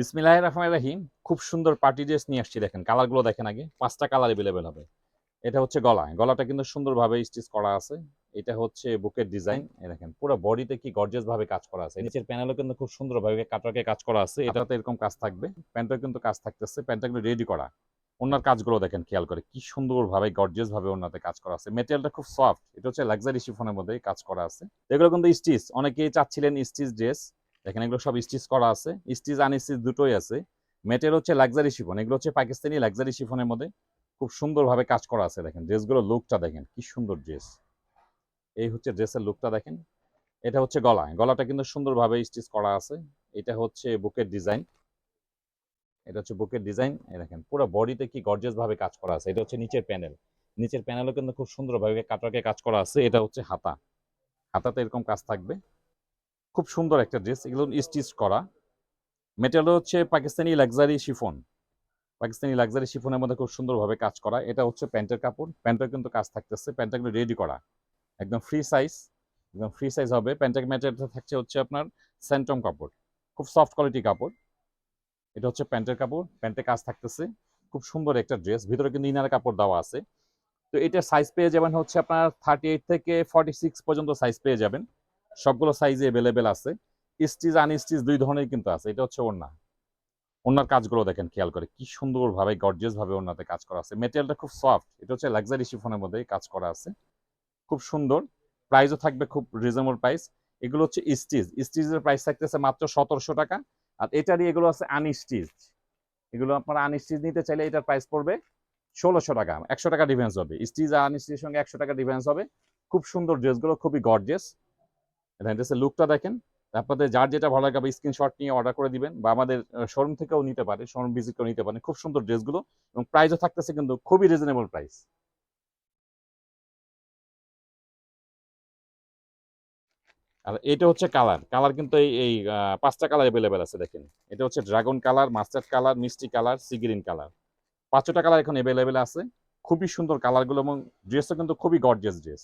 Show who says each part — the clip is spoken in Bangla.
Speaker 1: বিসমিল্লাহির রহমানির রহিম। খুব সুন্দর পার্টি ড্রেস নিয়ে আসছি, দেখেন কালারগুলো দেখেন আগে। ৫টা কালার এভেলেবেল হবে। এটা হচ্ছে গলাটা কিন্তু সুন্দরভাবে স্টিচ করা আছে। এটা হচ্ছে বুকের ডিজাইন। এই দেখেন পুরো বডিতে কি গর্জিয়াস ভাবে কাজ করা আছে। নিচের প্যানেলও কিন্তু খুব সুন্দরভাবে কাটওয়ার্কে কাজ করা আছে। এটাতে এরকম কাজ থাকবে। প্যান্টও কিন্তু কাজ থাকতেছে। প্যান্টটা কিন্তু রেডি করা। ওনার কাজগুলো দেখেন খেয়াল করে কি সুন্দরভাবে গর্জিয়াস ভাবে ওনাতে কাজ করা আছে। মেটেরিয়ালটা খুব সফট। এটা হচ্ছে লাক্সারি শিফনের মধ্যে কাজ করা আছে। এগুলো কিন্তু স্টিচ, অনেকেই চাচ্ছিলেন স্টিচ ড্রেস। দেখেন এগুলো সব স্টিচ করা আছে। স্টিচ আনস্টিচ দুটোই আছে। মেটেরিয়াল হচ্ছে লাক্সারি শিফন। এগুলো হচ্ছে পাকিস্তানি লাক্সারি শিফনের মধ্যে খুব সুন্দরভাবে কাজ করা আছে। দেখেন ড্রেসগুলোর লুকটা দেখেন কি সুন্দর ড্রেস। এই হচ্ছে ড্রেসের লুকটা দেখেন। এটা হচ্ছে গলাটা কিন্তু সুন্দরভাবে স্টিচ করা আছে। এটা হচ্ছে বুকের ডিজাইন। এটা হচ্ছে বুকের ডিজাইন। এই দেখেন পুরো বডিতে কি গর্জিয়াস ভাবে কাজ করা আছে। এটা হচ্ছে নিচের প্যানেল। নিচের প্যানেলও কিন্তু খুব সুন্দরভাবে কাটওয়ার্কে কাজ করা আছে। এটা হচ্ছে হাতাতে এরকম কাজ থাকবে। খুব সুন্দর একটা ড্রেস। এগুলো স্টিচ করা। মেটেরিয়াল হচ্ছে Pakistani luxury chiffon. Pakistani luxury শিফনের মধ্যে খুব সুন্দরভাবে কাজ করা। এটা হচ্ছে প্যান্টের কাপড়। প্যান্টের কিন্তু কাজ থাকতেছে। প্যান্টটা কিন্তু রেডি করা। একদম ফ্রি সাইজ। একদম ফ্রি সাইজ হবে। প্যান্টের ম্যাটেরিয়ালটা থাকছে হচ্ছে আপনার স্যান্টম কাপড়। খুব সফট কোয়ালিটি কাপড়। এটা হচ্ছে প্যান্টের কাপড়। প্যান্টে কাজ থাকতেছে। খুব সুন্দর একটা ড্রেস। ভিতরে কিন্তু ইনার কাপড় দেওয়া আছে। তো এটার সাইজ পেয়ে যাবেন হচ্ছে আপনার 38 থেকে 46 পর্যন্ত সাইজ পেয়ে যাবেন। সবগুলো সাইজে এভেলেবেল আছে। স্টিচ আনস্টিচ দুই ধরনের কিন্তু আছে। এটা হচ্ছে ওড়না। ওনার কাজগুলো দেখেন খেয়াল করে কি সুন্দরভাবে গর্জিয়াস ভাবে ওনাতে কাজ করা আছে। মেটেরিয়ালটা খুব সফট। এটা হচ্ছে লাক্সারি শিফনের মধ্যে কাজ করা আছে। খুব সুন্দর। প্রাইসও থাকবে খুব রিজনেবল প্রাইস। এগুলো হচ্ছে স্টিচ। স্টিচের প্রাইস থাকতেছে মাত্র ১৭০০ টাকা। আর এটারই এগুলো আছে আনস্টিচ। এগুলো আপনারা আনস্টিচ নিতে চাইলে এটার প্রাইস পড়বে ১৬০০ টাকা। ১০০ টাকা ডিফারেন্স হবে। স্টিচ আর আনস্টিচের সঙ্গে ১০০ টাকা ডিফারেন্স হবে। খুব সুন্দর ড্রেসগুলো, খুবই গর্জিয়াস। ড্রেসের লুকটা দেখেন। আপনাদের যার যেটা ভালো লাগে স্ক্রিনশট নিয়ে অর্ডার করে দিবেন, বা আমাদের শোরুম থেকেও নিতে পারে, শোরুম ভিজিট করে নিতে পারেন। খুব সুন্দর ড্রেসগুলো এবং প্রাইসও থাকতেছে কিন্তু খুবই রিজনেবল প্রাইস। আর এটা হচ্ছে কালার কিন্তু এই ৫টা কালার অ্যাভেলেবেল আছে দেখেন। এটা হচ্ছে ড্রাগন কালার, মাস্টার্ড কালার, মিষ্টি কালার, সি গ্রিন কালার। ৫টা কালার এখন অ্যাভেলেবেল আছে। খুবই সুন্দর কালারগুলো এবং ড্রেসও কিন্তু খুবই গর্জিয়াস ড্রেস।